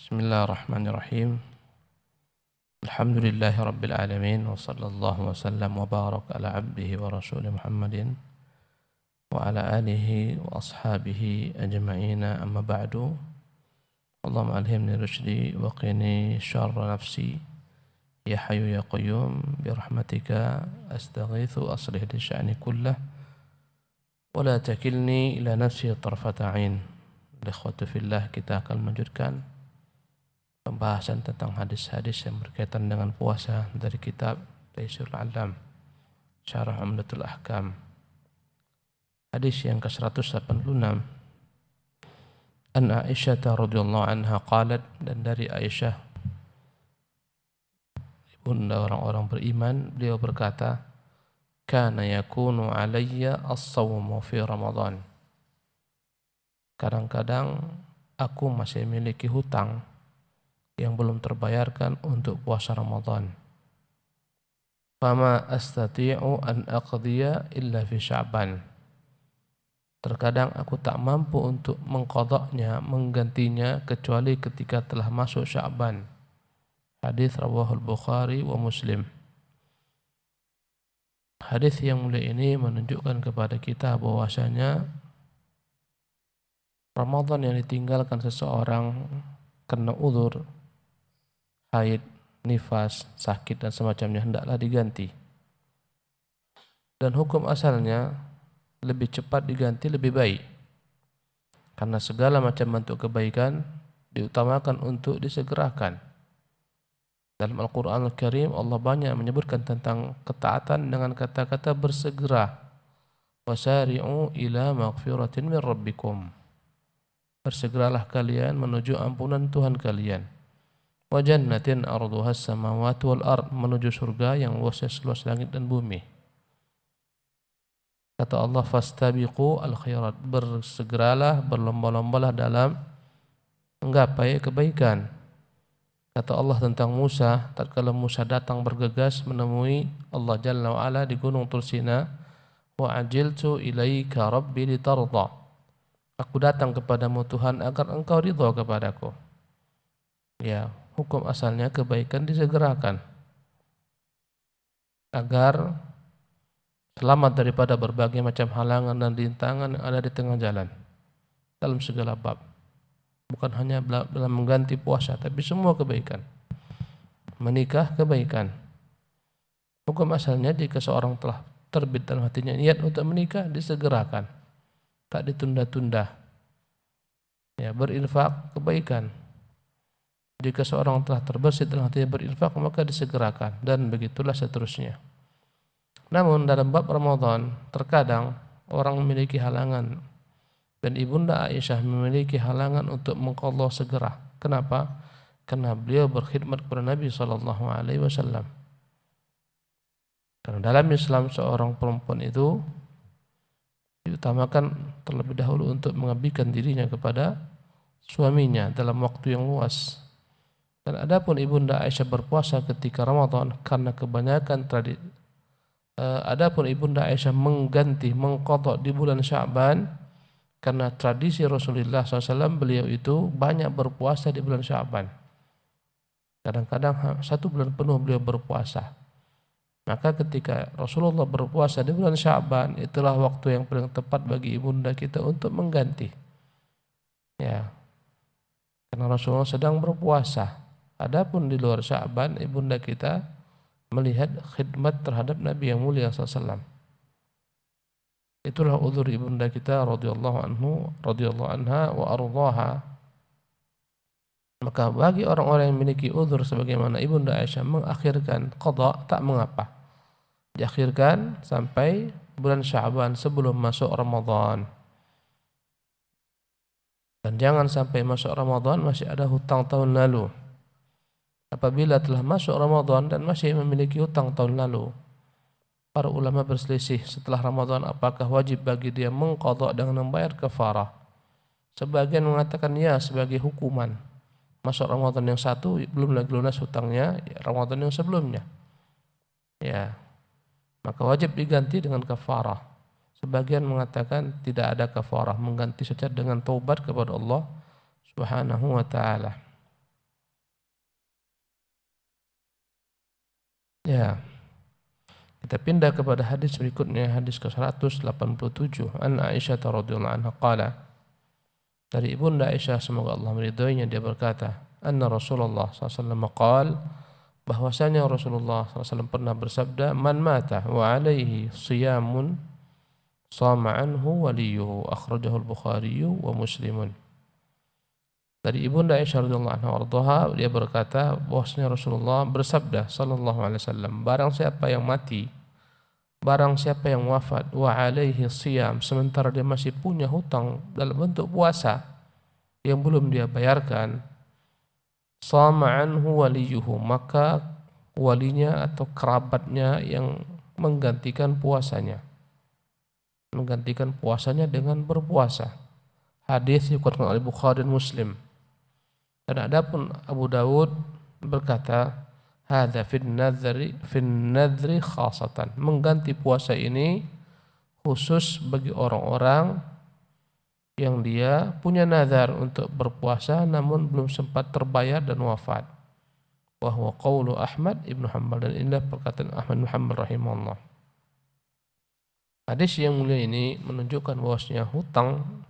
Bismillahirrahmanirrahim. Alhamdulillahi rabbil alamin wa sallallahu wa sallam wa barak ala abdihi wa rasulih Muhammadin wa ala alihi wa ashabihi ajma'ina amma ba'du. Allahumma alhimni rushdi wa qini syarra nafsi ya hayyu ya qayyum bi rahmatika astaghithu aslih li sya'ni kullah wa la takilni ila nafsi tarfata 'ain. Ikhwatu fillah, kita akan melanjutkan pembahasan tentang hadis-hadis yang berkaitan dengan puasa dari kitab Taysirul Alam Syarah Umdatul Ahkam. Hadis yang ke-186, An Aisyah radhiyallahu anha qalat, dan dari Aisyah ibunda orang-orang beriman, beliau berkata, kana yakunu alayya as-sawmu fi Ramadan. Kadang-kadang aku masih memiliki hutang yang belum terbayarkan untuk puasa Ramadan. Fama astati'u an aqdiya illa fi Sya'ban. Terkadang aku tak mampu untuk mengqadanya, menggantinya, kecuali ketika telah masuk Sya'ban. Hadis rawahul Bukhari wa Muslim. Hadis yang mulia ini menunjukkan kepada kita bahwasanya Ramadan yang ditinggalkan seseorang karena uzur, haid, nifas, sakit dan semacamnya hendaklah diganti. Dan hukum asalnya lebih cepat diganti lebih baik, karena segala macam bentuk kebaikan diutamakan untuk disegerakan. Dalam Al-Quran Al-Karim Allah banyak menyebutkan tentang ketaatan dengan kata-kata bersegera. Wasari'u ila maghfiratin min rabbikum. Bersegeralah kalian menuju ampunan Tuhan kalian. Wa jannatin arduha as-samawati wal ard, menuju surga yang luasnya seluas langit dan bumi. Kata Allah, fastabiqu al-khairat, bersegeralah, berlomba-lombalah dalam menggapai kebaikan. Kata Allah tentang Musa, tatkala Musa datang bergegas menemui Allah Jalla wa Ala di Gunung Tursina, wa ajiltu ilaika rabbi litarda. Aku datang kepadamu Tuhan agar engkau ridha kepadaku. Ya, hukum asalnya kebaikan disegerakan agar selamat daripada berbagai macam halangan dan rintangan yang ada di tengah jalan dalam segala bab. Bukan hanya dalam mengganti puasa, tapi semua kebaikan. Menikah kebaikan. Hukum asalnya jika seorang telah terbit dalam hatinya niat untuk menikah, disegerakan, tak ditunda-tunda. Ya, berinfak kebaikan. Jika seorang telah terbersih dalam hatinya berinfak, maka disegerakan, dan begitulah seterusnya. Namun dalam bab Ramadan terkadang orang memiliki halangan, dan ibunda Aisyah memiliki halangan untuk mengqadha segera. Kenapa? Karena beliau berkhidmat kepada Nabi SAW. Karena dalam Islam seorang perempuan itu diutamakan terlebih dahulu untuk mengabdikan dirinya kepada suaminya dalam waktu yang luas. Dan adapun ibunda Aisyah berpuasa ketika Ramadan karena kebanyakan adapun ibunda Aisyah mengqadha di bulan Sya'ban karena tradisi Rasulullah SAW, beliau itu banyak berpuasa di bulan Sya'ban. Kadang-kadang 1 bulan penuh beliau berpuasa. Maka ketika Rasulullah berpuasa di bulan Sya'ban, itulah waktu yang paling tepat bagi ibunda kita untuk mengganti. Ya, karena Rasulullah sedang berpuasa. Adapun di luar Sya'ban, ibunda kita melihat khidmat terhadap Nabi yang mulia SAW. Itulah uzur ibunda kita radhiyallahu anha wa ardhaha. Maka bagi orang-orang yang memiliki uzur sebagaimana ibunda Aisyah mengakhirkan qadha, tak mengapa. Diakhirkan sampai bulan Sya'ban sebelum masuk Ramadan. Dan jangan sampai masuk Ramadan masih ada hutang tahun lalu. Apabila telah masuk Ramadan dan masih memiliki hutang tahun lalu, para ulama berselisih setelah Ramadan apakah wajib bagi dia mengqadha dengan membayar kafarah. Sebagian mengatakan ya, sebagai hukuman. Masuk Ramadan yang satu belum lagi lunas hutangnya, ya, Ramadan yang sebelumnya. Ya, maka wajib diganti dengan kafarah. Sebagian mengatakan tidak ada kafarah, mengganti secara dengan taubat kepada Allah Subhanahu wa taala. Ya, kita pindah kepada hadis berikutnya, hadis ke-187. An Aisyah radhiyallahu anha qala, dari Ibunda Aisyah semoga Allah meridhoinya, dia berkata, anna Rasulullah SAW qala, bahwasanya Rasulullah SAW pernah bersabda, man mata wa alaihi siyamun sama anhu waliyuhu, akhrajahu al-Bukhari wa Muslimun. Dari Ibunda Aisyah radhiyallahu anha warḍaha, dia berkata bahwasanya Rasulullah bersabda sallallahu alaihi wasallam, barang siapa yang mati, barang siapa yang wafat, wa alaihi siyam, sementara dia masih punya hutang dalam bentuk puasa yang belum dia bayarkan, sama anhu waliyuhu, maka walinya atau kerabatnya yang menggantikan puasanya dengan berpuasa. Hadis dikeluarkan oleh Bukhari dan Muslim. Dan adapun Abu Dawud berkata, hadza fin nadhri khasatan, mengganti puasa ini khusus bagi orang-orang yang dia punya nazar untuk berpuasa namun belum sempat terbayar dan wafat. Wa huwa qaulu Ahmad ibnu Hanbal, dan inilah perkataan Ahmad bin Hanbal rahimahullah. Hadis yang mulia ini menunjukkan bahwasanya hutang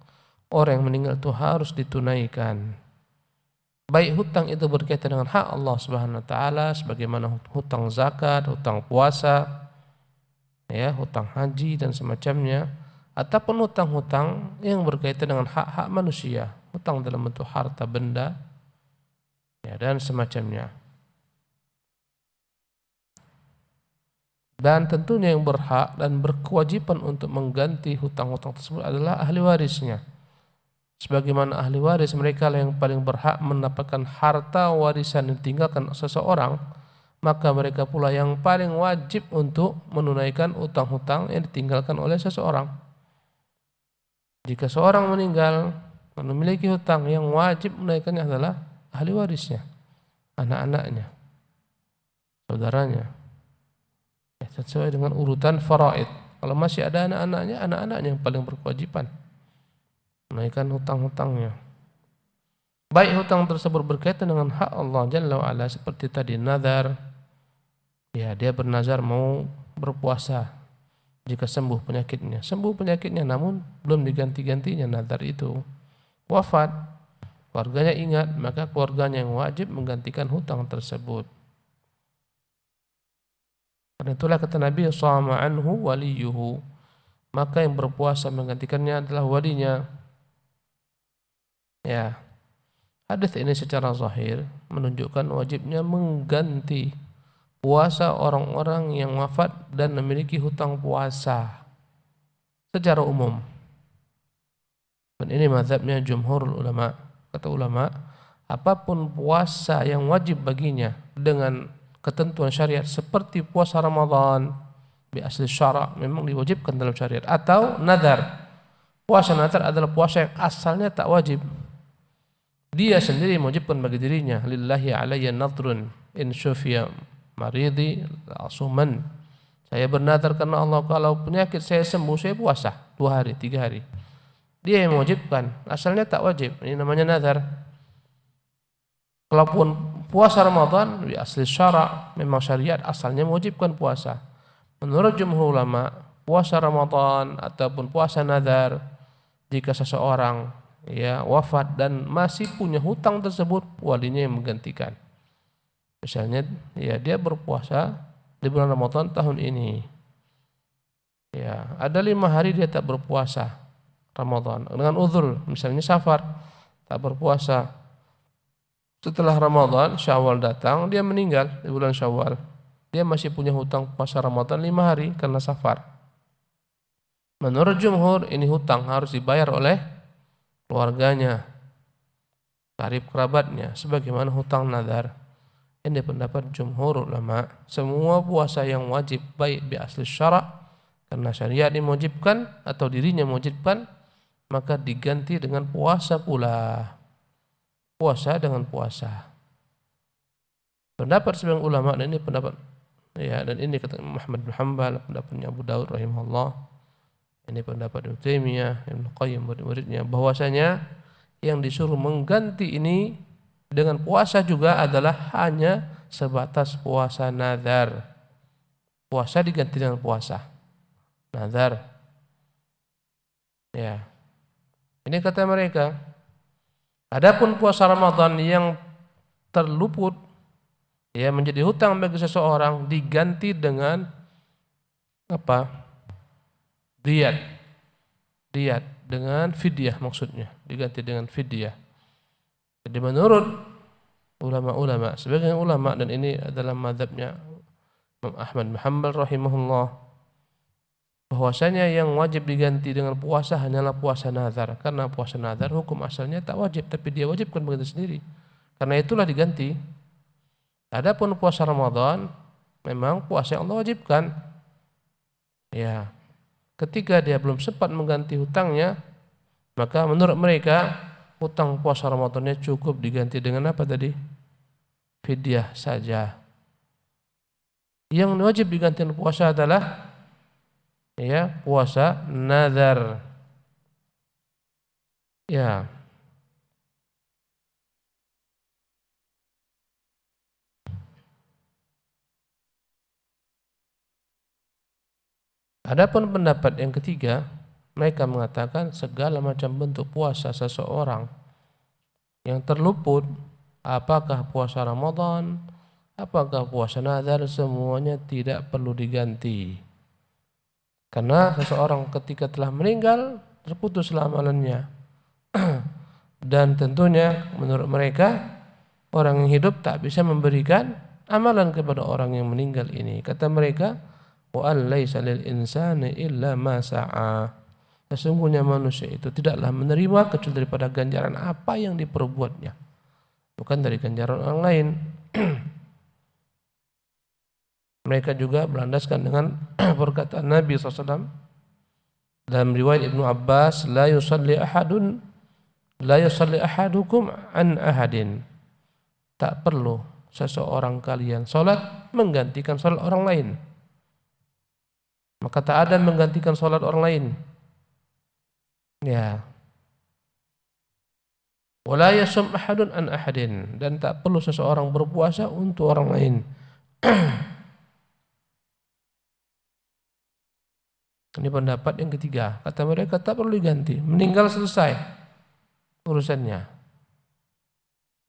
orang yang meninggal itu harus ditunaikan. Baik hutang itu berkaitan dengan hak Allah Subhanahu wa taala sebagaimana hutang zakat, hutang puasa, ya, hutang haji dan semacamnya, ataupun hutang-hutang yang berkaitan dengan hak-hak manusia, hutang dalam bentuk harta benda, ya, dan semacamnya. Dan tentunya yang berhak dan berkewajiban untuk mengganti hutang-hutang tersebut adalah ahli warisnya. Sebagaimana ahli waris mereka yang paling berhak mendapatkan harta warisan yang ditinggalkan seseorang, maka mereka pula yang paling wajib untuk menunaikan utang-hutang yang ditinggalkan oleh seseorang. Jika seorang meninggal memiliki hutang, yang wajib menunaikannya adalah ahli warisnya, anak-anaknya, saudaranya, ya, sesuai dengan urutan faraid. Kalau masih ada anak-anaknya, anak-anaknya yang paling berkewajiban menunaikan hutang-hutangnya. Baik hutang tersebut berkaitan dengan hak Allah Jalla wa'ala, seperti tadi nazar, ya, dia bernazar mau berpuasa jika sembuh penyakitnya namun belum diganti-gantinya nazar itu, wafat, keluarganya ingat, maka keluarganya yang wajib menggantikan hutang tersebut. Karena itulah kata Nabi, shama anhu waliyuhu, maka yang berpuasa menggantikannya adalah walinya. Ya, hadis ini secara zahir menunjukkan wajibnya mengganti puasa orang-orang yang wafat dan memiliki hutang puasa secara umum. Dan ini mazhabnya jumhurul ulama. Kata ulama, apapun puasa yang wajib baginya dengan ketentuan syariat seperti puasa Ramadan bi asli syara', memang diwajibkan dalam syariat, atau nadar. Puasa nadar adalah puasa yang asalnya tak wajib, dia sendiri mewajibkan bagi dirinya, lillahi alayya nadrun in syufiya maridi asuman, saya bernadar karena Allah kalau penyakit saya sembuh saya puasa 2 hari 3 hari. Dia yang mewajibkan, asalnya tak wajib, ini namanya nazar. Kalaupun puasa Ramadan di asli syara', memang syariat asalnya mewajibkan puasa. Menurut jumhur ulama, puasa Ramadan ataupun puasa nazar, jika seseorang, ya, wafat dan masih punya hutang tersebut, walinya yang menggantikan. Misalnya, ya, dia berpuasa di bulan Ramadan tahun ini, ya, ada 5 hari dia tak berpuasa Ramadan dengan uzur, misalnya safar, tak berpuasa. Setelah Ramadan, Syawal datang, dia meninggal di bulan Syawal, dia masih punya hutang puasa Ramadan 5 hari karena safar. Menurut jumhur, ini hutang harus dibayar oleh keluarganya, karib kerabatnya, sebagaimana hutang nazar. Ini pendapat jumhur ulama. Semua puasa yang wajib, baik bi asli syara' karena syariat mewajibkan atau dirinya mewajibkan, maka diganti dengan puasa pula. Puasa dengan puasa. Pendapat sebagian ulama, dan ini pendapat, ya, dan ini kata Muhammad bin Hanbal, pendapatnya Abu Dawud rahimahullah, ini pendapat Ibnu Taimiyah, Ibnu Qayyim, murid-muridnya, bahwasanya yang disuruh mengganti ini dengan puasa juga adalah hanya sebatas puasa nazar. Puasa diganti dengan puasa. Nazar. Ya. Ini kata mereka. Adapun puasa Ramadan yang terluput, ya, menjadi hutang bagi seseorang, diganti dengan apa? Diat. Diat dengan fidyah maksudnya. Diganti dengan fidyah. Jadi menurut ulama-ulama, sebagian ulama, dan ini adalah mazhabnya Imam Ahmad bin Hanbal rahimahullah, bahwasanya yang wajib diganti dengan puasa hanyalah puasa nazar, karena puasa nazar hukum asalnya tak wajib, tapi dia wajibkan begitu sendiri. Karena itulah diganti. Adapun puasa Ramadan memang puasa yang Allah wajibkan. Ya, ketika dia belum sempat mengganti hutangnya, maka menurut mereka hutang puasa Ramadannya cukup diganti dengan apa tadi? Fidyah saja. Yang wajib diganti dengan puasa adalah, ya, puasa nazar. Ya. Adapun pendapat yang ketiga, mereka mengatakan segala macam bentuk puasa seseorang yang terluput, apakah puasa Ramadan, apakah puasa nazar, semuanya tidak perlu diganti. Karena seseorang ketika telah meninggal terputuslah amalannya. Dan tentunya menurut mereka orang yang hidup tak bisa memberikan amalan kepada orang yang meninggal ini. Kata mereka, wa an laisa lil insani illa ma sa'a. Sesungguhnya manusia itu tidaklah menerima kecuali daripada ganjaran apa yang diperbuatnya, bukan dari ganjaran orang lain. Mereka juga berlandaskan dengan perkataan Nabi SAW dalam riwayat Ibnu Abbas, la yusalli ahadukum an ahadin. Tak perlu seseorang kalian salat menggantikan salat orang lain. Maka tak ada menggantikan salat orang lain. Ya. Wala yasum ahadun an ahadin, dan tak perlu seseorang berpuasa untuk orang lain. Ini pendapat yang ketiga. Kata mereka tak perlu diganti, meninggal selesai urusannya.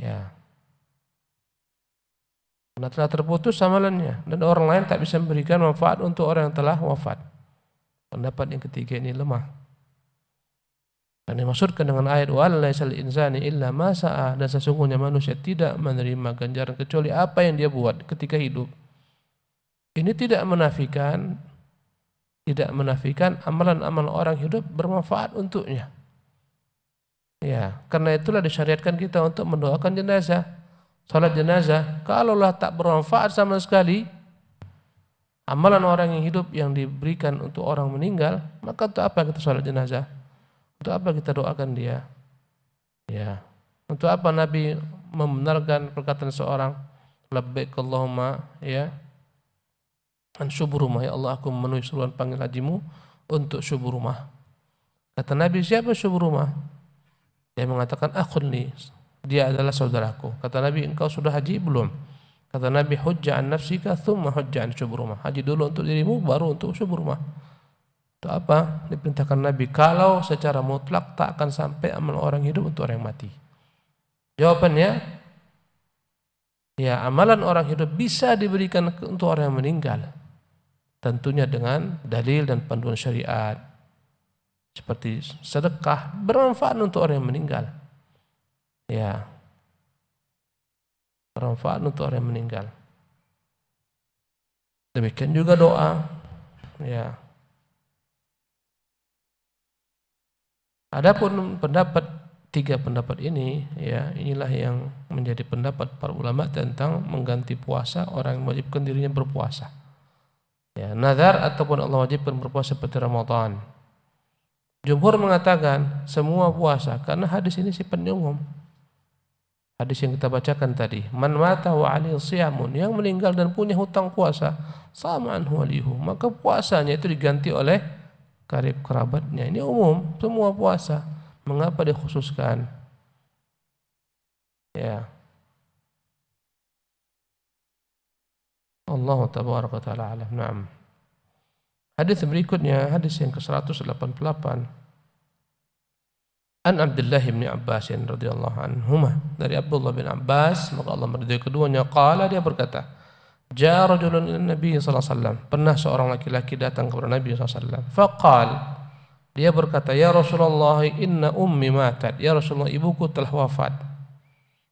Ya. Karena telah terputus amalannya dan orang lain tak bisa memberikan manfaat untuk orang yang telah wafat. Pendapat yang ketiga ini lemah. Dan dimaksudkan dengan ayat wa laisal insani illa ma sa'a, dan sesungguhnya manusia tidak menerima ganjaran kecuali apa yang dia buat ketika hidup. Ini tidak menafikan amalan-amalan orang hidup bermanfaat untuknya. Ya, karena itulah disyariatkan kita untuk mendoakan jenazah, salat jenazah. Kalaulah tak bermanfaat sama sekali amalan orang yang hidup yang diberikan untuk orang meninggal, maka untuk apa kita salat jenazah? Untuk apa kita doakan dia? Ya. Untuk apa Nabi membenarkan perkataan seorang, labbaik Allahumma, ya, an syuburumah, ya Allah aku memenuhi seruan panggil hajimu untuk syuburumah. Kata Nabi, siapa syuburumah? Dia mengatakan akhunni, dia adalah saudaraku. Kata Nabi, engkau sudah haji belum? Kata Nabi, hujja an nafsika thumma hujja an syuburumah. Haji dulu untuk dirimu baru untuk syuburumah. Itu apa? Diperintahkan Nabi, kalau secara mutlak tak akan sampai amal orang hidup untuk orang yang mati. Jawabannya, ya, amalan orang hidup bisa diberikan untuk orang yang meninggal, tentunya dengan dalil dan panduan syariat, seperti sedekah bermanfaat untuk orang yang meninggal. Ya, bermanfaat untuk orang yang meninggal. Demikian juga doa. Ya. Adapun tiga pendapat ini, ya, inilah yang menjadi pendapat para ulama tentang mengganti puasa orang yang mewajibkan dirinya berpuasa. Ya, nazar ataupun Allah wajibkan berpuasa seperti Ramadan. Jumhur mengatakan semua puasa, karena hadis ini sifatnya umum. Hadis yang kita bacakan tadi, man mata wa alaihi siyamun, yang meninggal dan punya hutang puasa, sama anhu walihu, maka puasanya itu diganti oleh karib kerabatnya. Ini umum, semua puasa. Mengapa dikhususkan? Ya. Wallahu tabaraka taala alam. Naam. Hadis berikutnya, hadis yang ke-188. An Abdullah bin Abbas radhiyallahu anhuma, dari Abdullah bin Abbas, maka Allah meridhai keduanya, qala, dia berkata, jaa rajulun ila Nabi sallallahu alaihi wasallam, pernah seorang laki-laki datang kepada Nabi sallallahu alaihi wasallam. Faqal, dia berkata, ya Rasulullah, inna ummi matat, ya Rasulullah, ibuku telah wafat.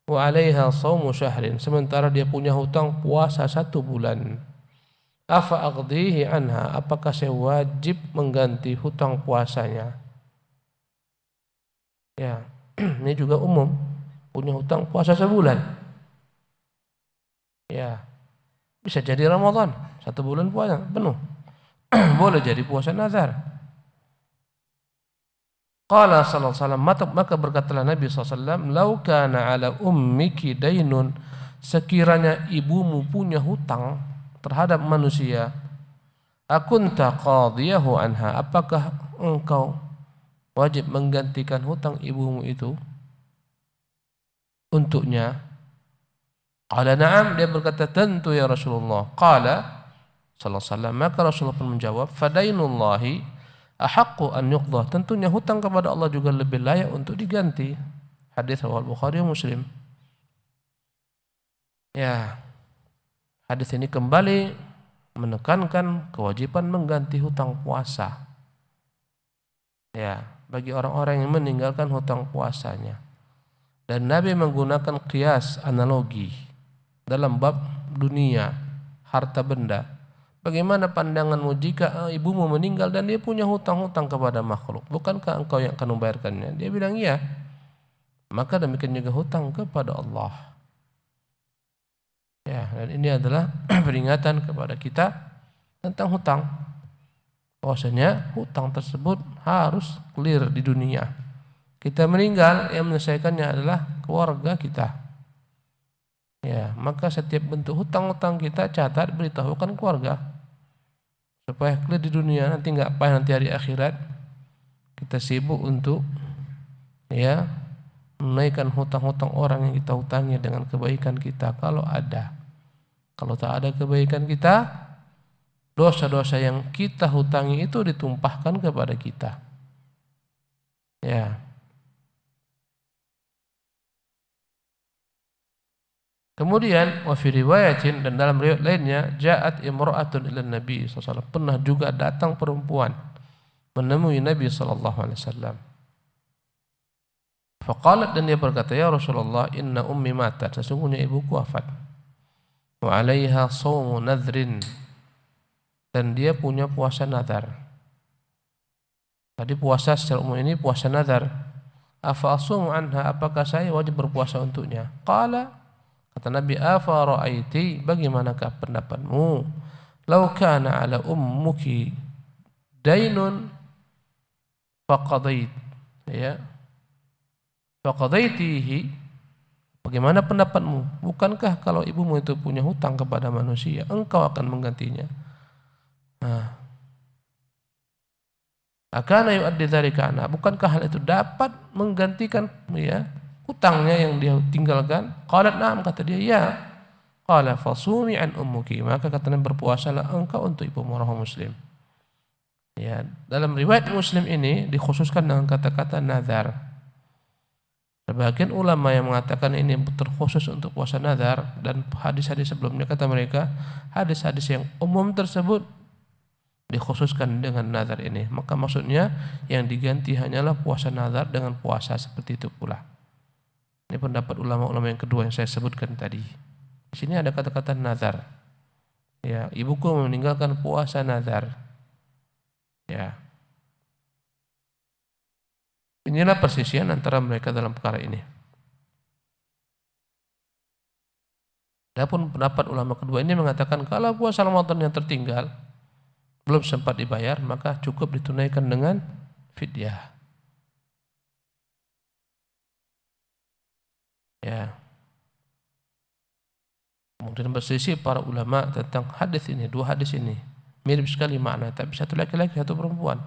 Wa 'alaiha shaumu syahrin, sementara dia punya hutang puasa 1 bulan. Afa aqdihi anha, apakah saya wajib mengganti hutang puasanya? Ya, ini juga umum, punya hutang puasa sebulan. Ya, bisa jadi Ramadan, 1 bulan puasa penuh. Boleh jadi puasa nazar. Qala sallallahu alaihi wasallam, maka berkatalah Nabi sallallahu alaihi wasallam, "Lau kana ala ummiki dainun," sekiranya ibumu punya hutang terhadap manusia, akunta qadiyahu anha, apakah engkau wajib menggantikan hutang ibumu itu untuknya? Qala na'am, dia berkata tentu ya Rasulullah. Qala sallallahu alaihi wasallam, maka Rasulullah pun menjawab, fadainullahi ahaqqu an yuqdah, tentunya hutang kepada Allah juga lebih layak untuk diganti. Hadis riwayat Bukhari dan Muslim. Ya, hadis ini kembali menekankan kewajiban mengganti hutang puasa. Ya, bagi orang-orang yang meninggalkan hutang puasanya. Dan Nabi menggunakan qiyas, analogi dalam bab dunia, harta benda. Bagaimana pandanganmu jika ibumu meninggal dan dia punya hutang-hutang kepada makhluk? Bukankah engkau yang akan membayarkannya? Dia bilang iya. Maka demikian juga hutang kepada Allah. Ya, dan ini adalah peringatan kepada kita tentang hutang. Bahwasanya hutang tersebut harus clear di dunia. Kita meninggal, yang menyelesaikannya adalah keluarga kita. Ya, maka setiap bentuk hutang-hutang kita catat, beritahukan keluarga supaya clear di dunia. Nanti nggak payah nanti hari akhirat kita sibuk untuk ya menunaikan hutang-hutang orang yang kita hutangi dengan kebaikan kita kalau ada. Kalau tak ada kebaikan kita, dosa-dosa yang kita hutangi itu ditumpahkan kepada kita. Ya. Kemudian wa fi riwayatin, dan dalam riwayat lainnya, ja'at imra'atun ila Nabi sallallahu alaihi wasallam, pernah juga datang perempuan menemui Nabi sallallahu alaihi wasallam. Faqalat, dan dia berkata, ya Rasulullah, inna ummi matat, sesungguhnya ibuku wafat. Wa 'alaiha shaumu nadhrin, dan dia punya puasa nazar. Tadi puasa secara umum, ini puasa nazar. Afa asumu anha, apakah saya wajib berpuasa untuknya? Qala, kata Nabi, afa ra'aiti, bagaimanakah pendapatmu? Lau kana ala ummuki dainun faqadait, ya, faqadaitihi, bagaimana pendapatmu? Bukankah kalau ibumu itu punya hutang kepada manusia, engkau akan menggantinya? Akana yu'addi dzalika anha, bukankah hal itu dapat menggantikan ya hutangnya yang dia tinggalkan? Qalat na'am, kata dia ya. Qala fasumi an ummuki, maka katanya berpuasalah engkau untuk ibumu, rawahu Muslim. Ya, dalam riwayat Muslim ini dikhususkan dengan kata-kata nazar. Sebagian ulama yang mengatakan ini terkhusus untuk puasa nazar, dan hadis-hadis sebelumnya kata mereka hadis-hadis yang umum tersebut dikhususkan dengan nazar ini. Maka maksudnya yang diganti hanyalah puasa nazar dengan puasa seperti itu pula. Ini pendapat ulama-ulama yang kedua yang saya sebutkan tadi. Di sini ada kata-kata nazar. Ya, ibuku meninggalkan puasa nazar. Ya. Inilah persisian antara mereka dalam perkara ini. Adapun pendapat ulama kedua ini mengatakan kalau puasa Ramadan yang tertinggal belum sempat dibayar, maka cukup ditunaikan dengan fidyah. Ya. Kemudian berselisih para ulama tentang hadis ini, dua hadis ini mirip sekali makna, tapi satu laki-laki satu perempuan.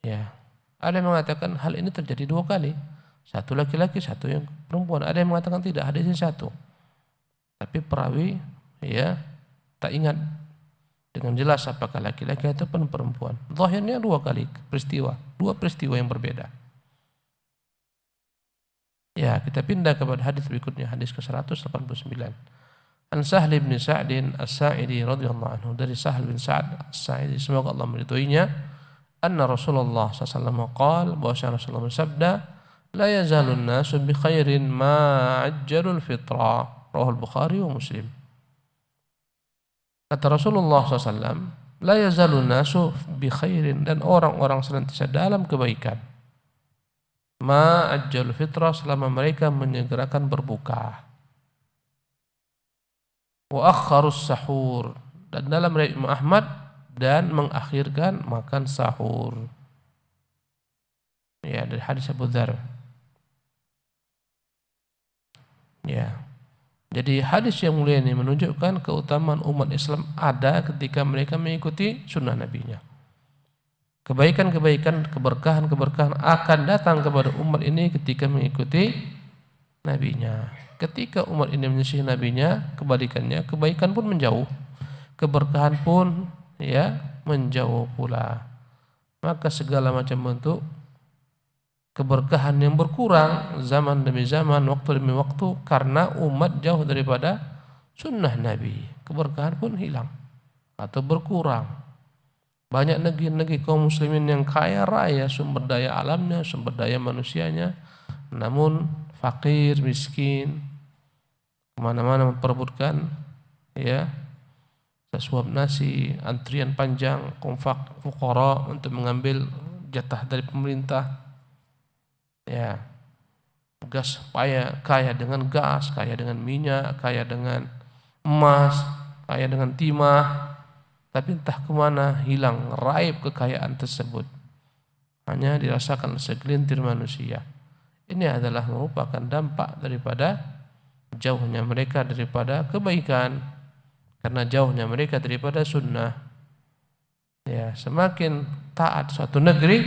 Ya. Ada yang mengatakan hal ini terjadi 2 kali, satu laki-laki satu yang perempuan. Ada yang mengatakan tidak, hadis ini satu. Tapi perawi ya tak ingat dengan jelas apakah laki-laki ataupun perempuan. Zahirnya dua peristiwa yang berbeda. Ya, kita pindah kepada hadis berikutnya, hadis ke-189. An Sahl bin Sa'd As-Sa'idi radhiyallahu anhu, dari Sahl bin Sa'd As-Sa'idi semoga Allah meridhoinya, anna Rasulullah sallallahu alaihi wasallam qala, bahwa Rasulullah bersabda, la yazalun nasu bi khairin ma ajjalul fitra, rawahu Bukhari wa Muslim. Kata Rasulullah SAW, la yazalun nasu bi khairin, dan orang-orang senantiasa dalam kebaikan, ma ajjalul fitra, selama mereka menyegerakan berbuka, wa akharus sahur, dan dalam riwayat Imam Ahmad, dan mengakhirkan makan sahur. Ya, dari hadis Abu Dzar. Ya. Jadi hadis yang mulia ini menunjukkan keutamaan umat Islam ada ketika mereka mengikuti sunnah nabinya. Kebaikan-kebaikan, keberkahan-keberkahan akan datang kepada umat ini ketika mengikuti nabinya. Ketika umat ini menyisihi nabinya, kebalikannya, kebaikan pun menjauh, keberkahan pun ya menjauh pula. Maka segala macam bentuk keberkahan yang berkurang zaman demi zaman, waktu demi waktu, karena umat jauh daripada sunnah Nabi. Keberkahan pun hilang atau berkurang. Banyak negeri-negeri kaum muslimin yang kaya raya sumber daya alamnya, sumber daya manusianya, namun fakir, miskin, kemana-mana memperebutkan ya sesuap nasi, antrian panjang, konfak fuqara untuk mengambil jatah dari pemerintah. Ya, gas kaya dengan gas, kaya dengan minyak, kaya dengan emas, kaya dengan timah, tapi entah kemana hilang, raib kekayaan tersebut, hanya dirasakan segelintir manusia. Ini adalah merupakan dampak daripada jauhnya mereka daripada kebaikan, karena jauhnya mereka daripada sunnah. Ya, semakin taat suatu negeri,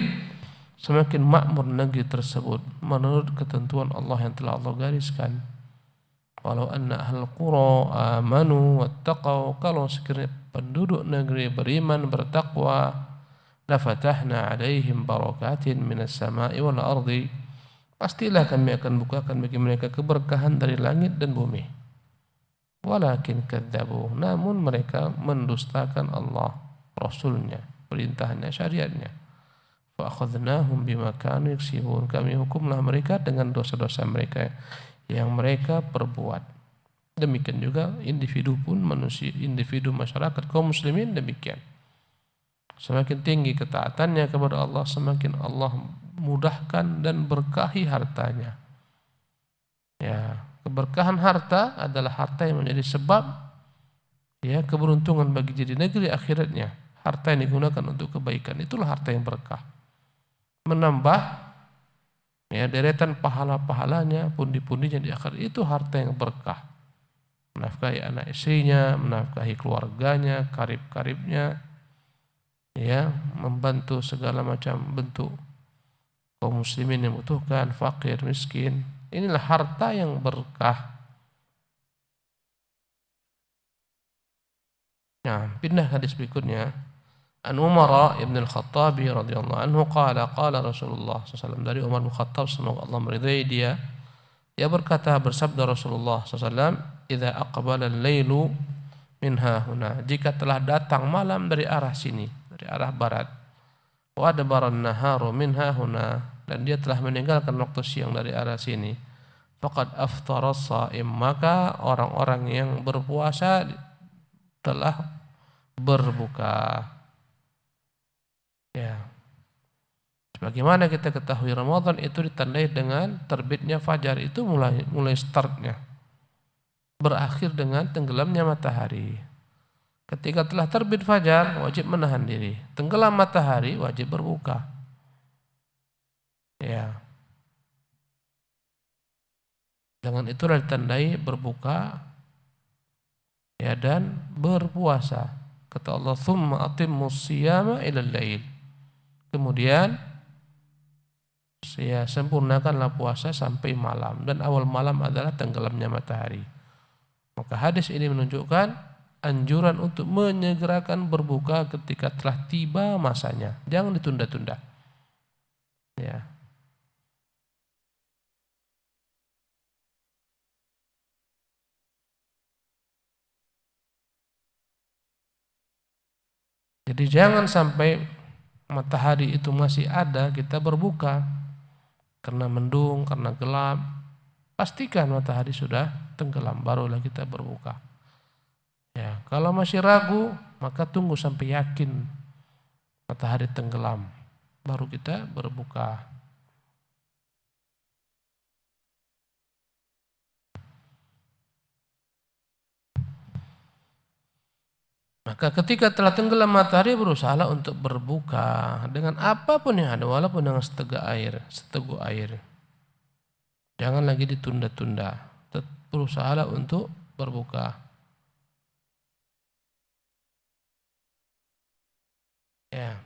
semakin makmur negeri tersebut menurut ketentuan Allah yang telah Allah gariskan. Walau anna ahlul qura amanu wattaqau, kalau sekiranya penduduk negeri beriman bertakwa, la fatahna alaihim barakatin minas sama'i wal ardi, pastilah kami akan bukakan bagi mereka keberkahan dari langit dan bumi. Walakin kadzabu, namun mereka mendustakan Allah, Rasulnya, perintahnya, syariatnya. Fa akhadnahum bima kanu yaksibun, kami hukumlah mereka dengan dosa-dosa mereka yang mereka perbuat. Demikian juga individu pun, manusia, individu masyarakat kaum muslimin demikian. Semakin tinggi ketaatannya kepada Allah, semakin Allah mudahkan dan berkahi hartanya. Ya, keberkahan harta adalah harta yang menjadi sebab ya keberuntungan bagi diri negeri akhiratnya. Harta yang digunakan untuk kebaikan, itulah harta yang berkah. Menambah ya deretan pahala-pahalanya, pundi-pundinya di akhirat, itu harta yang berkah. Menafkahi anak istrinya, menafkahi keluarganya, karib-karibnya, ya, membantu segala macam bentuk kaum muslimin yang membutuhkan, fakir, miskin. Inilah harta yang berkah. Nah, pindah hadis berikutnya. An Umar ibn al-Khattab radhiyallahu anhu qala Rasulullah SAW, dari Umar bin Khattab semoga Allah meridai dia. Dia berkata, bersabda Rasulullah SAW, idza aqbala al-lailu min hahuna, jika telah datang malam dari arah sini, dari arah barat, wa adbara an-naharu min hahuna, dan dia telah meninggalkan waktu siang dari arah sini, faqad aftara as-shaim, maka orang-orang yang berpuasa telah berbuka. Ya. Sebagaimana kita ketahui, Ramadan itu ditandai dengan terbitnya fajar, itu mulai startnya. Berakhir dengan tenggelamnya matahari. Ketika telah terbit fajar, wajib menahan diri. Tenggelam matahari, wajib berbuka. Ya. Dengan itulah ditandai berbuka ya dan berpuasa. Kata Allah, "Tsumma atimmus shiyama ilal lail." Kemudian ya sempurnakanlah puasa sampai malam, dan awal malam adalah tenggelamnya matahari. Maka hadis ini menunjukkan anjuran untuk menyegerakan berbuka ketika telah tiba masanya. Jangan ditunda-tunda. Ya. Jadi jangan sampai matahari itu masih ada kita berbuka karena mendung, karena gelap. Pastikan matahari sudah tenggelam barulah kita berbuka. Ya, kalau masih ragu maka tunggu sampai yakin matahari tenggelam baru kita berbuka. Maka ketika telah tenggelam matahari berusahalah untuk berbuka dengan apapun yang ada walaupun dengan seteguk air. Jangan lagi ditunda-tunda. Berusahalah untuk berbuka. Ya.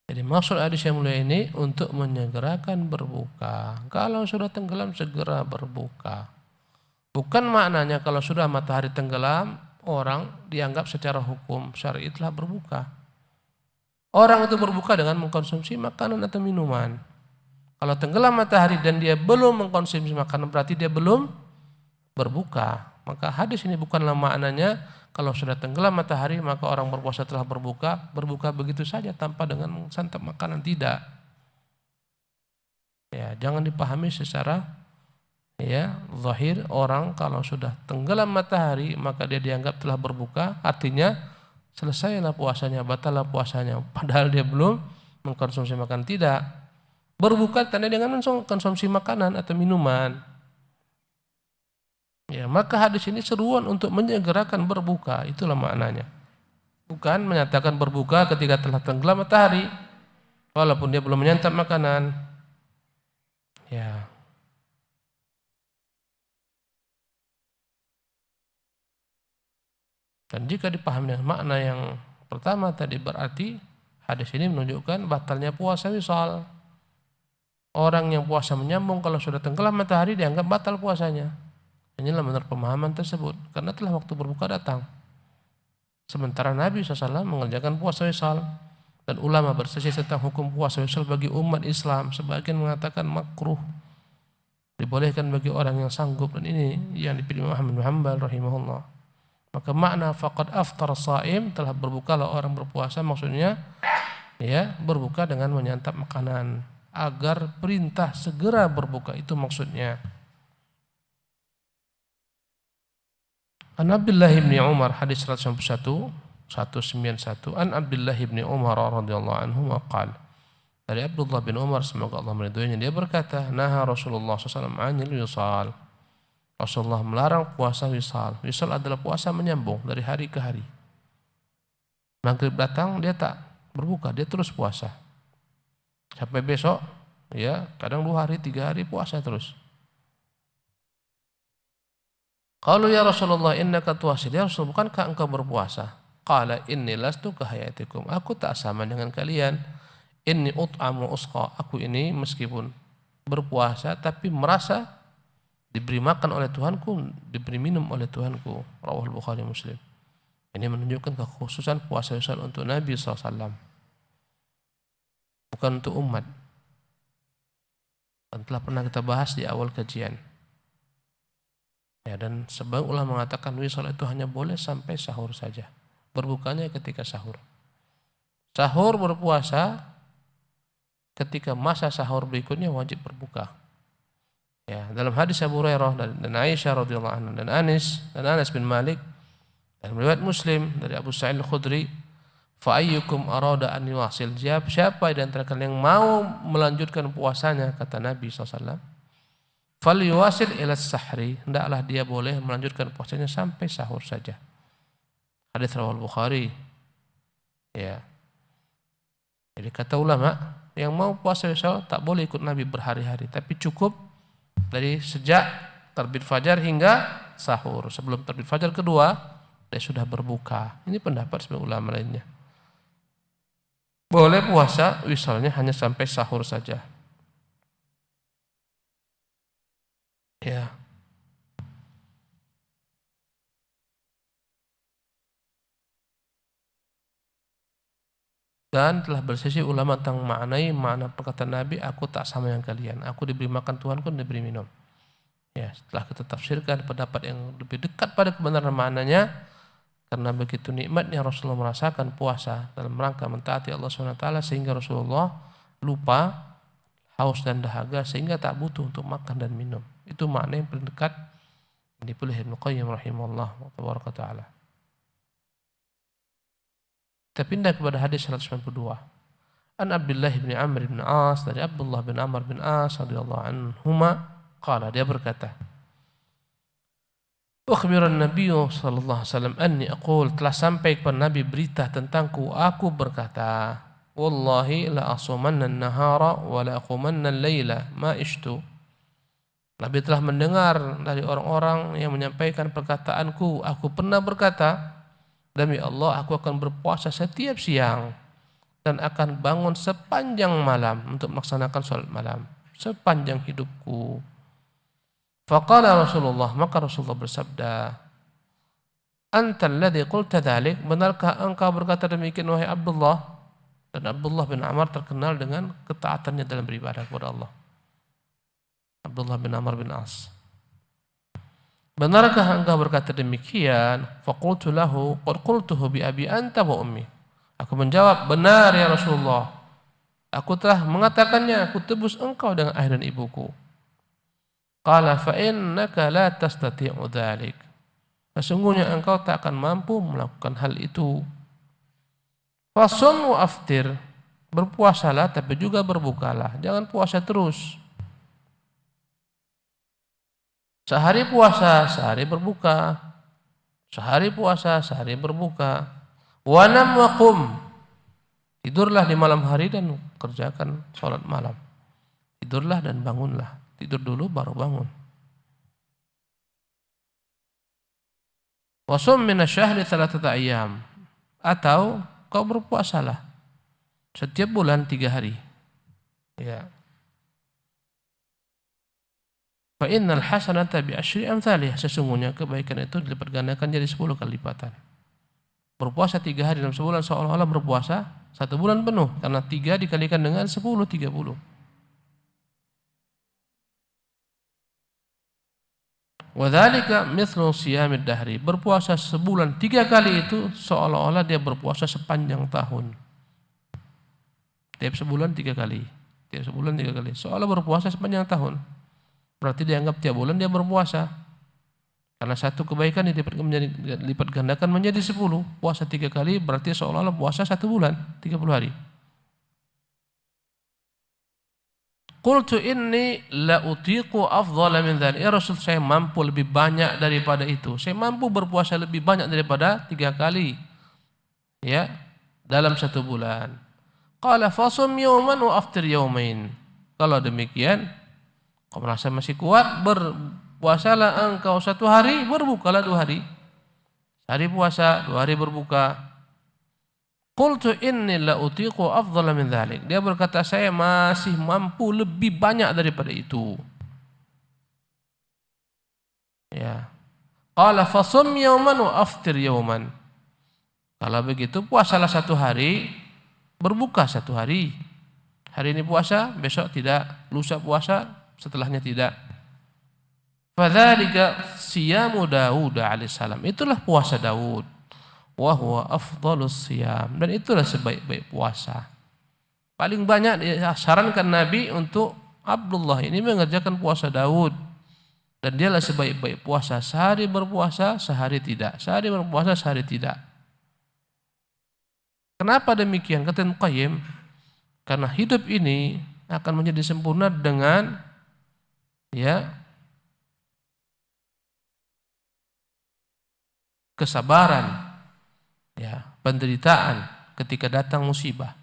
Jadi maksud hadis yang mulia ini untuk menyegerakan berbuka. Kalau sudah tenggelam segera berbuka. Bukan maknanya kalau sudah matahari tenggelam orang dianggap secara hukum syar'i telah berbuka. Orang itu berbuka dengan mengkonsumsi makanan atau minuman. Kalau tenggelam matahari dan dia belum mengkonsumsi makanan berarti dia belum berbuka. Maka hadis ini bukanlah maknanya kalau sudah tenggelam matahari maka orang berpuasa telah berbuka begitu saja tanpa dengan santap makanan, tidak. Ya, jangan dipahami secara zahir orang kalau sudah tenggelam matahari maka dia dianggap telah berbuka, artinya selesailah puasanya, batallah puasanya, padahal dia belum mengkonsumsi makanan, tidak. Berbuka tanda dengan konsumsi makanan atau minuman. Ya, maka hadis ini seruan untuk menyegerakan berbuka, itulah maknanya. Bukan menyatakan berbuka ketika telah tenggelam matahari walaupun dia belum menyantap makanan. Ya. Dan jika dipahami dengan makna yang pertama tadi berarti hadis ini menunjukkan batalnya puasa wisal. Orang yang puasa menyambung kalau sudah tenggelam matahari dianggap batal puasanya. Inilah benar pemahaman tersebut karena telah waktu berbuka datang. Sementara Nabi SAW mengerjakan puasa wisal dan ulama berselisih tentang hukum puasa wisal bagi umat Islam. Sebagian mengatakan makruh, dibolehkan bagi orang yang sanggup, dan ini yang dipilih Ahmad bin Hanbal rahimahullah. Maka makna faqad aftar shaim, telah berbukalah orang berpuasa, maksudnya berbuka dengan menyantap makanan agar perintah segera berbuka, itu maksudnya. An Abdullah bin Umar, hadis 191 An Abdullah bin Umar radhiyallahu anhu qala, dari Abdullah bin Umar semoga Allah meridhoinya, dia berkata, naha Rasulullah SAW anil wisal. Rasulullah melarang puasa wisal. Wisal adalah puasa menyambung dari hari ke hari. Maghrib datang dia tak berbuka, dia terus puasa sampai besok, kadang 2 hari 3 hari puasa terus. Qalu ya Rasulullah innaka tuwasil, ya Rasul bukankah engkau berpuasa? Qala inni lastu kahayatikum, aku tak sama dengan kalian. Inni ut'amu usqa, aku ini meskipun berpuasa tapi merasa diberi makan oleh Tuhanku, diberi minum oleh Tuhanku. Rawahul Bukhari Muslim. Ini menunjukkan kekhususan puasa wisal untuk Nabi SAW, bukan untuk umat. Dan telah pernah kita bahas di awal kajian. Dan sebagian ulama mengatakan wisal itu hanya boleh sampai sahur saja. Berbukanya ketika sahur. Sahur berpuasa, ketika masa sahur berikutnya wajib berbuka. Dalam hadis Abu Hurairah dan Aisyah radhiyallahu anha dan Anas bin Malik, dan riwayat Muslim dari Abu Sa'id Al-Khudri, fa ayyukum arada an yuwasil, siapa di antara kalian yang mau melanjutkan puasanya, kata Nabi SAW, fal yuwasil ila sahri, hendaklah dia boleh melanjutkan puasanya sampai sahur saja. Hadis riwayat Bukhari. Jadi kata ulama, yang mau puasa wisal tak boleh ikut Nabi berhari-hari, tapi cukup dari sejak terbit fajar hingga sahur. Sebelum terbit fajar kedua dia sudah berbuka. Ini pendapat sebagian ulama lainnya. Boleh puasa wisalnya hanya sampai sahur saja. Dan telah berselisih ulama tentang makna perkataan Nabi, aku tak sama yang kalian. Aku diberi makan Tuhanku dan diberi minum. Ya, setelah kita tafsirkan pendapat yang lebih dekat pada kebenaran maknanya, karena begitu nikmatnya Rasulullah merasakan puasa dalam rangka mentaati Allah SWT, sehingga Rasulullah lupa haus dan dahaga sehingga tak butuh untuk makan dan minum. Itu makna yang paling dekat yang dipilih Ibnu Qayyim rahimahullah wa ta'ala. Kita pindah kepada hadis 192. An Abdullah bin Amr bin As, dari Abdullah bin Amr bin As radhiyallahu anhuma, qala, dia berkata, ukhbiran Nabi sallallahu alaihi wasallam anni aqul, telah sampai kepada Nabi berita tentangku, aku berkata, wallahi la asumanna an-nahara wa la aqumanna al-laila ma ishtu. Nabi telah mendengar dari orang-orang yang menyampaikan perkataanku, aku pernah berkata, demi Allah aku akan berpuasa setiap siang dan akan bangun sepanjang malam untuk melaksanakan salat malam sepanjang hidupku. Faqala Rasulullah, maka Rasulullah bersabda, anta alladhi qulta dhalik, benarkah engkau berkata demikian wahai Abdullah? Dan Abdullah bin Amr terkenal dengan ketaatannya dalam beribadah kepada Allah. Abdullah bin Amr bin As, benarkah engkau berkata demikian? Faqultu lahu qad qultuhu bi abi anta wa ummi. Aku menjawab, benar ya Rasulullah, aku telah mengatakannya, aku tebus engkau dengan ayah dan ibuku. Qala fa innaka la tastati'u dzalik, sesungguhnya engkau tak akan mampu melakukan hal itu. Fasum wa aftir, berpuasalah tapi juga berbukalah, jangan puasa terus. Sehari puasa, sehari berbuka. Sehari puasa, sehari berbuka. Wanam wa qum, tidurlah di malam hari dan kerjakan salat malam. Tidurlah dan bangunlah. Tidur dulu baru bangun. Wasum minasyahri thalathata ayyam, atau kau berpuasalah setiap bulan 3 hari. Ya. Fa innal hasanata bi asyri amsalih, sesungguhnya kebaikan itu dilipat gandakan jadi 10 kali lipatan. Berpuasa 3 hari dalam sebulan seolah-olah berpuasa 1 bulan penuh, karena 3 dikalikan dengan 10, 30. Wa dzalika mithlu siyamid dahri, berpuasa sebulan 3 kali itu seolah-olah dia berpuasa sepanjang tahun. Tiap sebulan 3 kali, tiap sebulan 3 kali, seolah berpuasa sepanjang tahun. Berarti dianggap tiap bulan dia berpuasa. Karena satu kebaikan dilipat gandakan menjadi 10. Puasa 3 kali berarti seolah-olah puasa 1 bulan, 30 hari. Qultu inni la utiqu afdhala min dzalik. Ya Rasul, saya mampu lebih banyak daripada itu. Saya mampu berpuasa lebih banyak daripada 3 kali. Ya, dalam 1 bulan. Qala fasum yawman wa aftir yawmain. Kalau demikian, kau merasa masih kuat, berpuasalah engkau 1 hari, berbukalah 2 hari. Sehari puasa, 2 hari berbuka. Qultu inni la utiqu afdhala min dzalik. Dia berkata, saya masih mampu lebih banyak daripada itu. Ya. Qala fasum yawman wa aftir yawman. Kalau begitu puasalah 1 hari, berbuka 1 hari. Hari ini puasa, besok tidak, lusa puasa, setelahnya tidak. Fadzalika siyamu Daud alaihissalam, itulah puasa Daud. Wa huwa afdhalus siyam, dan itulah sebaik-baik puasa. Paling banyak disarankan Nabi untuk Abdullah ini mengerjakan puasa Daud, dan dialah sebaik-baik puasa. Sehari berpuasa, sehari tidak. Sehari berpuasa, sehari tidak. Kenapa demikian? Kata Ibnu Qayyim, karena hidup ini akan menjadi sempurna dengan kesabaran, penderitaan ketika datang musibah,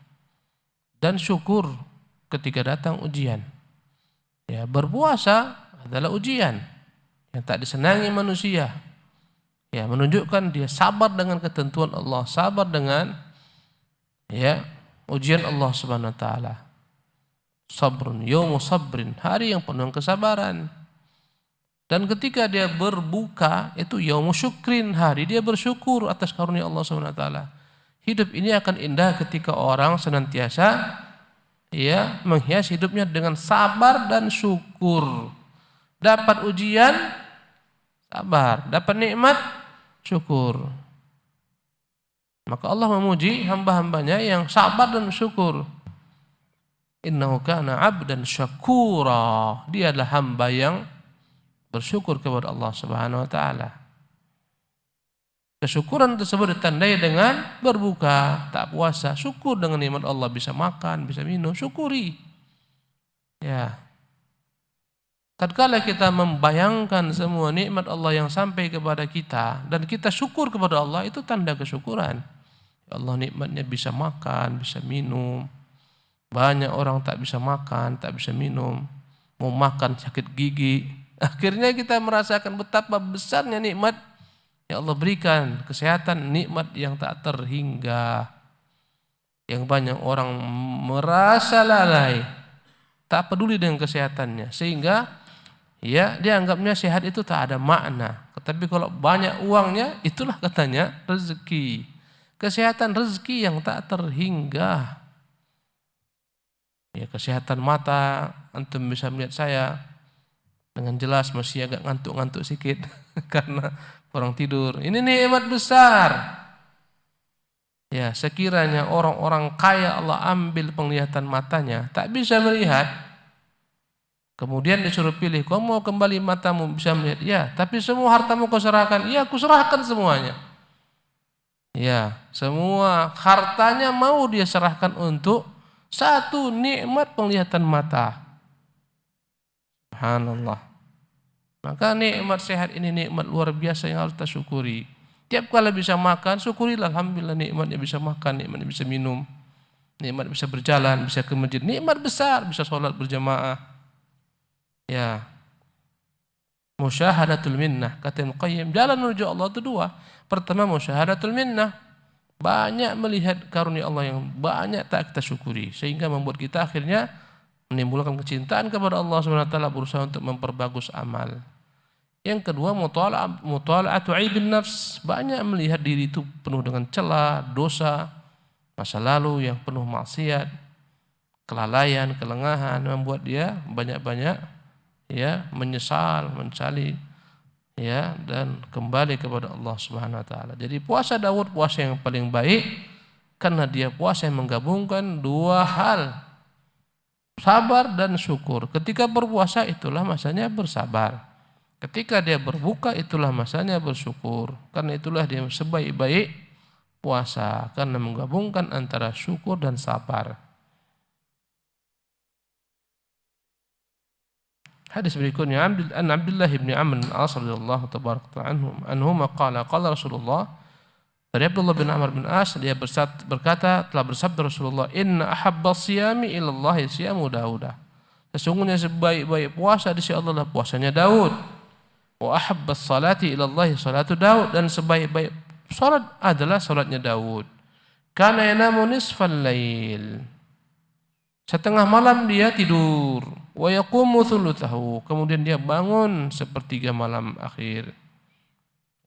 dan syukur ketika datang ujian. Berpuasa adalah ujian yang tak disenangi manusia. Menunjukkan dia sabar dengan ketentuan Allah, sabar dengan ujian Allah Subhanahu wa taala. Sabrun yaumu sabrin, hari yang penuh kesabaran. Dan ketika dia berbuka itu yaumu syukrin, hari dia bersyukur atas karunia Allah Subhanahu wa taala. Hidup ini akan indah ketika orang senantiasa menghias hidupnya dengan sabar dan syukur. Dapat ujian, sabar. Dapat nikmat, syukur. Maka Allah memuji hamba-hambanya yang sabar dan syukur. Innahu kana 'abdan syakura. Dia adalah hamba yang bersyukur kepada Allah Subhanahu wa taala. Kesyukuran tersebut ditandai dengan berbuka, tak puasa, syukur dengan nikmat Allah, bisa makan, bisa minum, syukuri. Ya. Tatkala kita membayangkan semua nikmat Allah yang sampai kepada kita dan kita syukur kepada Allah, itu tanda kesyukuran. Ya Allah, nikmatnya bisa makan, bisa minum. Banyak orang tak bisa makan, tak bisa minum. Mau makan sakit gigi. Akhirnya kita merasakan betapa besarnya nikmat ya Allah berikan, kesehatan, nikmat yang tak terhingga. Yang banyak orang merasa lalai, tak peduli dengan kesehatannya, sehingga dia anggapnya sehat itu tak ada makna. Tapi kalau banyak uangnya, itulah katanya rezeki. Kesehatan rezeki yang tak terhingga. Ya, kesehatan mata, antum bisa melihat saya dengan jelas, masih agak ngantuk-ngantuk sedikit karena kurang tidur. Ini nikmat besar. Ya, sekiranya orang-orang kaya Allah ambil penglihatan matanya, tak bisa melihat. Kemudian disuruh pilih, kau mau kembali matamu bisa melihat? Ya, tapi semua hartamu kau serahkan. Ya, aku serahkan semuanya. Ya, semua hartanya mau dia serahkan untuk satu nikmat penglihatan mata. Subhanallah. Maka nikmat sehat ini nikmat luar biasa yang harus kita syukuri. Tiap kali bisa makan, syukurilah, alhamdulillah nikmatnya bisa makan, nikmatnya bisa minum, nikmat bisa berjalan, bisa ke masjid, nikmat besar, bisa sholat berjamaah. Ya. Musyahadatul minnah, kata Ibnu Qayyim, jalan menuju Allah itu dua. Pertama musyahadatul minnah, banyak melihat karunia Allah yang banyak tak kita syukuri, sehingga membuat kita akhirnya menimbulkan kecintaan kepada Allah Subhanahu wa taala, berusaha untuk memperbagus amal. Yang kedua muthala'atu aibin nafs, banyak melihat diri itu penuh dengan celah, dosa, masa lalu yang penuh maksiat, kelalaian, kelengahan, membuat dia banyak-banyak menyesali dan kembali kepada Allah Subhanahu wa taala. Jadi puasa Daud puasa yang paling baik karena dia puasa yang menggabungkan dua hal, sabar dan syukur. Ketika berpuasa itulah masanya bersabar. Ketika dia berbuka itulah masanya bersyukur. Karena itulah dia sebaik-baik puasa, karena menggabungkan antara syukur dan sabar. Hadis berikutnya an Abdullah bin Amr al-As radhiyallahu tabaraka anhuma qala Rasulullah, dari Abdullah bin Amr bin As, dia berkata, telah bersabda Rasulullah, inna ahabbas siyami ilallahi siyamu Dauda. Sesungguhnya sebaik-baik puasa di sisi Allah adalah puasanya Daud. Wa ahabbas salati ilallahi salatu Daud, dan sebaik-baik salat adalah salatnya Daud. Kana yanamu nisfal lail, setengah malam dia tidur. Wa yaqumu thuluthahu, kemudian dia bangun sepertiga malam akhir.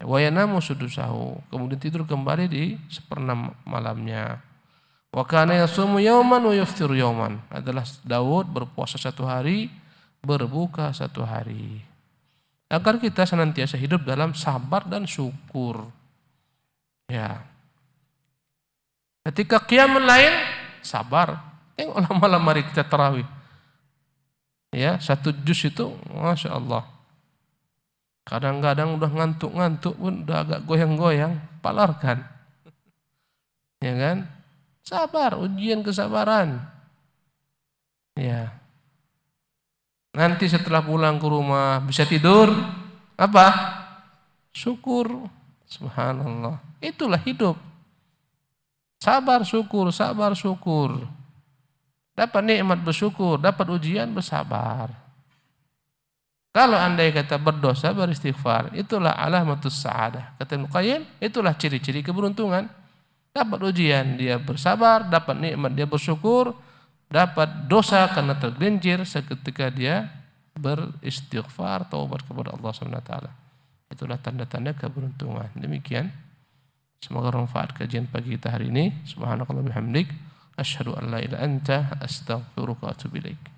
Wa yanamu sudusahu, kemudian tidur kembali di seperenam malamnya. Wa kana yasumu yawman wa yuftiru yawman, adalah Daud berpuasa satu hari, berbuka satu hari. Agar kita senantiasa hidup dalam sabar dan syukur. Ya. Ketika qiyamul lail, sabar. Tengoklah malam hari kita tarawih. Ya, satu juz itu, masya Allah. Kadang-kadang udah ngantuk-ngantuk pun udah agak goyang-goyang, palarkan. Ya kan? Sabar, ujian kesabaran. Ya. Nanti setelah pulang ke rumah bisa tidur, apa? Syukur. Subhanallah. Itulah hidup. Sabar, syukur, sabar, syukur. Dapat nikmat bersyukur, dapat ujian bersabar. Kalau andai kata berdosa beristighfar, itulah alamatus sa'adah. Kata Ibnu Qayyim, itulah ciri-ciri keberuntungan. Dapat ujian dia bersabar, dapat nikmat dia bersyukur, dapat dosa karena tergelincir seketika dia beristighfar, taubat kepada Allah Subhanahu wa taala. Itulah tanda-tanda keberuntungan. Demikian Semoga bermanfaat kajian pagi kita hari ini. Subhanakallah bihamdik, asyhadu an la ilaha illa anta, astaghfiruka wa atubu ilaik.